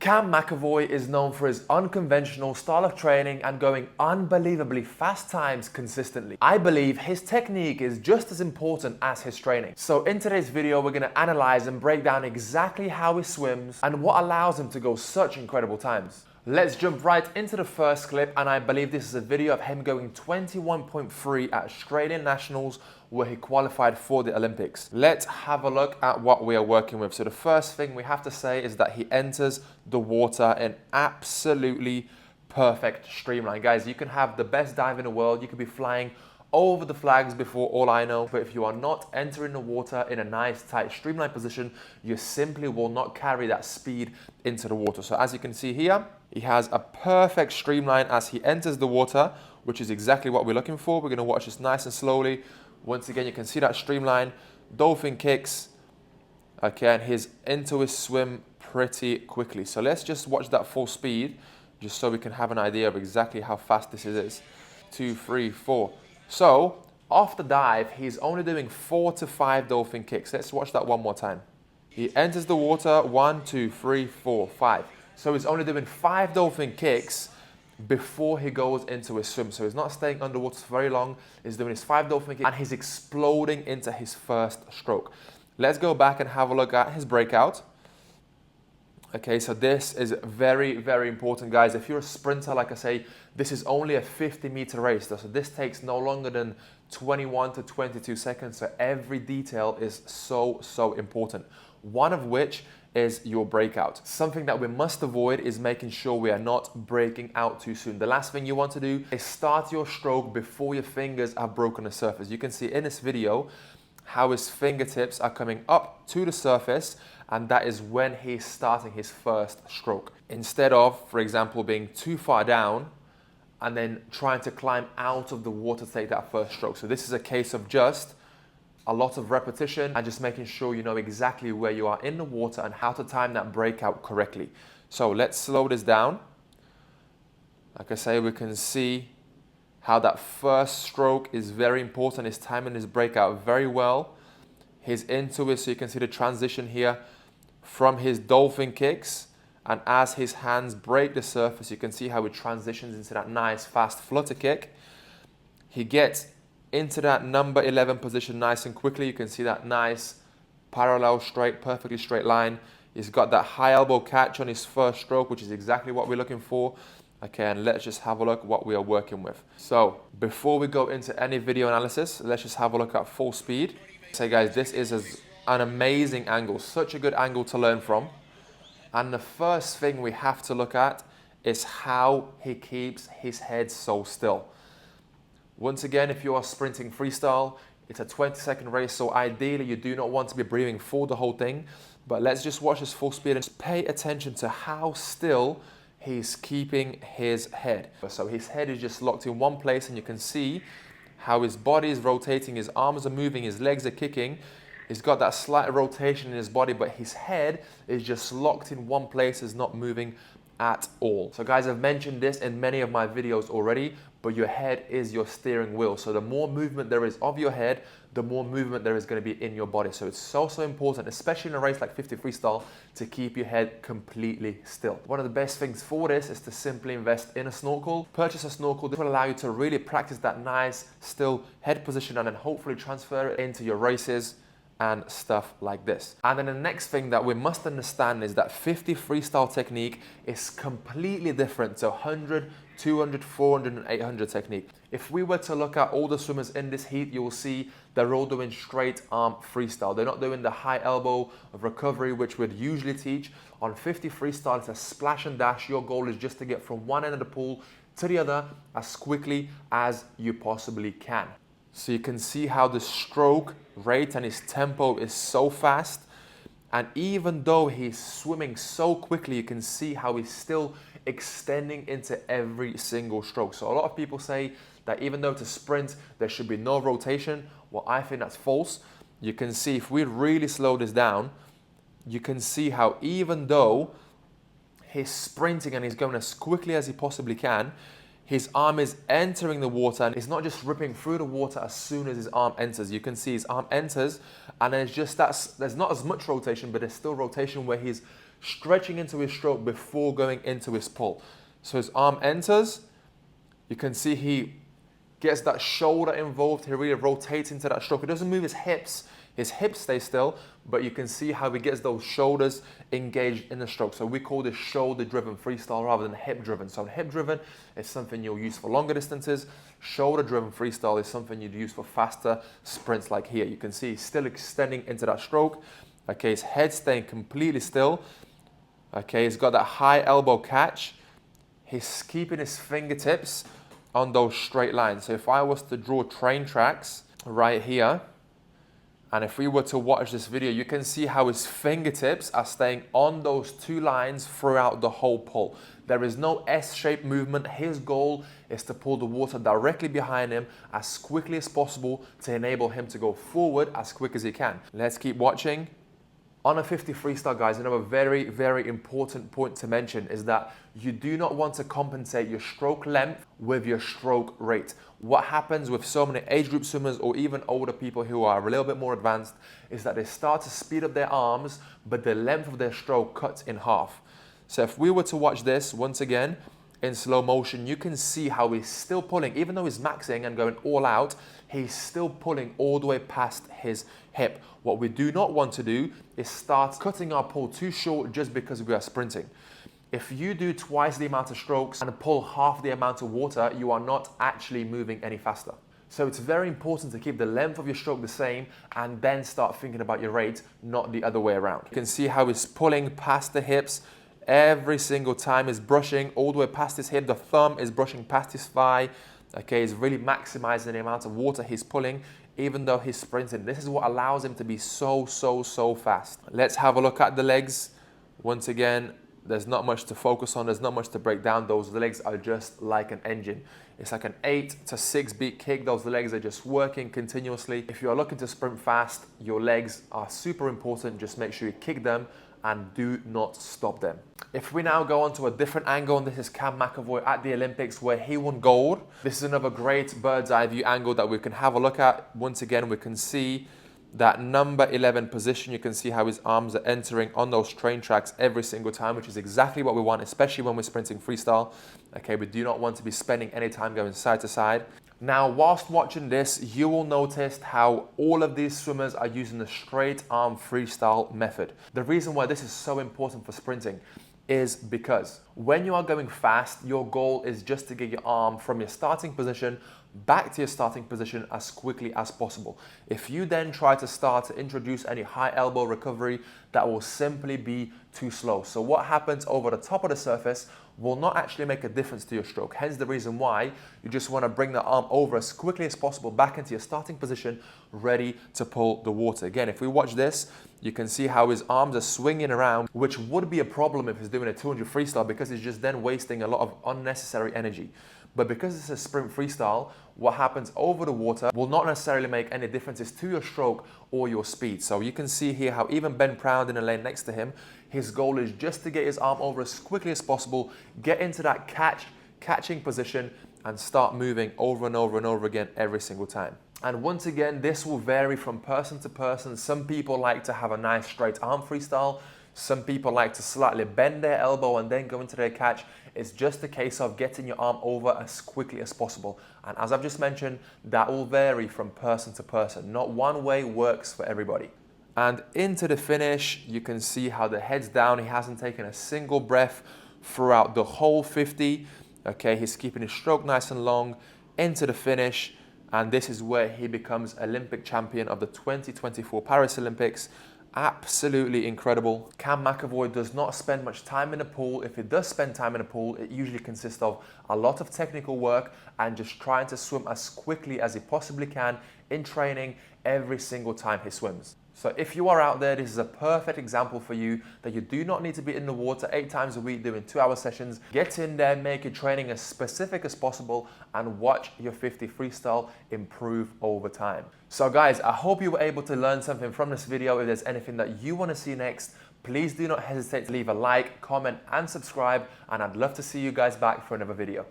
Cam McEvoy is known for his unconventional style of training and going unbelievably fast times consistently. I believe his technique is just as important as his training. So in today's video, we're going to analyze and break down exactly how he swims and what allows him to go such incredible times. Let's jump right into the first clip, and I believe this is a video of him going 21.3 at Australian Nationals where he qualified for the Olympics. Let's have a look at what we are working with. So the first thing we have to say is that he enters the water in absolutely perfect streamline. Guys, you can have the best dive in the world, you could be flying over the flags before all I know, but if you are not entering the water in a nice tight streamline position, you simply will not carry that speed into the water. So as you can see here, he has a perfect streamline as he enters the water, which is exactly what we're looking for. We're going to watch this nice and slowly. Once again, you can see that streamline, dolphin kicks, okay, and he's into his swim pretty quickly. So let's just watch that full speed, just so we can have an idea of exactly how fast this is. 2, 3, 4. So off the dive, he's only doing 4 to 5 dolphin kicks. Let's watch that one more time. He enters the water, 1, 2, 3, 4, 5. So he's only doing 5 dolphin kicks before he goes into his swim. So he's not staying underwater for very long. He's doing his 5 dolphin kicks and he's exploding into his first stroke. Let's go back and have a look at his breakout. Okay, so this is very, very important, guys. If you're a sprinter, like I say, this is only a 50-meter race. So this takes no longer than 21 to 22 seconds. So every detail is so important. One of which is your breakout. Something that we must avoid is making sure we are not breaking out too soon. The last thing you want to do is start your stroke before your fingers have broken the surface. You can see in this video how his fingertips are coming up to the surface, and that is when he's starting his first stroke. Instead of, for example, being too far down and then trying to climb out of the water to take that first stroke. So this is a case of just a lot of repetition and just making sure you know exactly where you are in the water and how to time that breakout correctly. So let's slow this down. Like I say, we can see how that first stroke is very important. He's timing his breakout very well. He's into it, so you can see the transition here from his dolphin kicks. And as his hands break the surface, you can see how he transitions into that nice fast flutter kick. He gets into that number 11 position nice and quickly. You can see that nice parallel straight, perfectly straight line. He's got that high elbow catch on his first stroke, which is exactly what we're looking for. Okay, and let's just have a look at what we are working with. So before we go into any video analysis, let's just have a look at full speed. So guys, this is an amazing angle, such a good angle to learn from. And the first thing we have to look at is how he keeps his head so still. Once again, if you are sprinting freestyle, it's a 20-second race, so ideally you do not want to be breathing for the whole thing. But let's just watch this full speed and just pay attention to how still he's keeping his head. So his head is just locked in one place, and you can see how his body is rotating, his arms are moving, his legs are kicking. He's got that slight rotation in his body, but his head is just locked in one place, is not moving at all. So guys, I've mentioned this in many of my videos already, but your head is your steering wheel. So the more movement there is of your head, the more movement there is going to be in your body. So it's so important, especially in a race like 50 freestyle, to keep your head completely still. One of the best things for this is to simply invest in a snorkel. Purchase a snorkel. This will allow you to really practice that nice, still head position and then hopefully transfer it into your races and stuff like this. And then the next thing that we must understand is that 50 freestyle technique is completely different to 100, 200, 400 and 800 technique. If we were to look at all the swimmers in this heat, you will see they're all doing straight arm freestyle. They're not doing the high elbow of recovery, which we'd usually teach. On 50 freestyle, it's a splash and dash. Your goal is just to get from one end of the pool to the other as quickly as you possibly can. So you can see how the stroke rate and his tempo is so fast. And even though he's swimming so quickly, you can see how he's still extending into every single stroke. So a lot of people say that even though it's a sprint, there should be no rotation. Well, I think that's false. You can see if we really slow this down, you can see how even though he's sprinting and he's going as quickly as he possibly can, his arm is entering the water and it's not just ripping through the water as soon as his arm enters. You can see his arm enters and then it's just that there's not as much rotation, but there's still rotation where he's stretching into his stroke before going into his pull. So his arm enters, you can see he gets that shoulder involved, he really rotates into that stroke. He doesn't move his hips stay still, but you can see how he gets those shoulders engaged in the stroke. So we call this shoulder-driven freestyle rather than hip-driven. So hip-driven is something you'll use for longer distances. Shoulder-driven freestyle is something you'd use for faster sprints like here. You can see he's still extending into that stroke. Okay, his head staying completely still. Okay, he's got that high elbow catch. He's keeping his fingertips on those straight lines. So if I was to draw train tracks right here, and if we were to watch this video, you can see how his fingertips are staying on those two lines throughout the whole pull. There is no S-shaped movement. His goal is to pull the water directly behind him as quickly as possible to enable him to go forward as quick as he can. Let's keep watching. On a 50 freestyle, guys, another very, very important point to mention is that you do not want to compensate your stroke length with your stroke rate. What happens with so many age group swimmers or even older people who are a little bit more advanced is that they start to speed up their arms, but the length of their stroke cuts in half. So if we were to watch this once again in slow motion, you can see how he's still pulling, even though he's maxing and going all out, he's still pulling all the way past his hip. What we do not want to do is start cutting our pull too short just because we are sprinting. If you do twice the amount of strokes and pull half the amount of water, you are not actually moving any faster. So it's very important to keep the length of your stroke the same and then start thinking about your rate, not the other way around. You can see how he's pulling past the hips every single time. He's brushing all the way past his hip. The thumb is brushing past his thigh. Okay, he's really maximizing the amount of water he's pulling, even though he's sprinting. This is what allows him to be so fast. Let's have a look at the legs. Once again, there's not much to focus on. There's not much to break down. Those legs are just like an engine. It's like an 8 to 6 beat kick. Those legs are just working continuously. If you're looking to sprint fast, your legs are super important. Just make sure you kick them and do not stop them. If we now go on to a different angle, and this is Cam McEvoy at the Olympics where he won gold. This is another great bird's eye view angle that we can have a look at. Once again, we can see that number 11 position. You can see how his arms are entering on those train tracks every single time, which is exactly what we want, especially when we're sprinting freestyle. Okay, we do not want to be spending any time going side to side. Now, whilst watching this, you will notice how all of these swimmers are using the straight arm freestyle method. The reason why this is so important for sprinting is because when you are going fast, your goal is just to get your arm from your starting position back to your starting position as quickly as possible. If you then try to start to introduce any high elbow recovery, that will simply be too slow. So what happens over the top of the surface will not actually make a difference to your stroke. Hence the reason why you just want to bring the arm over as quickly as possible back into your starting position, ready to pull the water. Again, if we watch this, you can see how his arms are swinging around, which would be a problem if he's doing a 200 freestyle because he's just then wasting a lot of unnecessary energy. But because it's a sprint freestyle, what happens over the water will not necessarily make any differences to your stroke or your speed. So you can see here how even Ben Proud in the lane next to him, his goal is just to get his arm over as quickly as possible, get into that catching position and start moving over and over and over again every single time. And once again, this will vary from person to person. Some people like to have a nice straight arm freestyle. Some people like to slightly bend their elbow and then go into their catch. It's just a case of getting your arm over as quickly as possible. And as I've just mentioned, that will vary from person to person. Not one way works for everybody. And into the finish, you can see how the head's down. He hasn't taken a single breath throughout the whole 50. Okay, he's keeping his stroke nice and long into the finish. And this is where he becomes Olympic champion of the 2024 Paris Olympics. Absolutely incredible. Cam McEvoy does not spend much time in the pool. If he does spend time in the pool, it usually consists of a lot of technical work and just trying to swim as quickly as he possibly can in training every single time he swims. So if you are out there, this is a perfect example for you that you do not need to be in the water 8 times a week doing 2-hour sessions. Get in there, make your training as specific as possible and watch your 50 freestyle improve over time. So guys, I hope you were able to learn something from this video. If there's anything that you want to see next, please do not hesitate to leave a like, comment and subscribe, and I'd love to see you guys back for another video.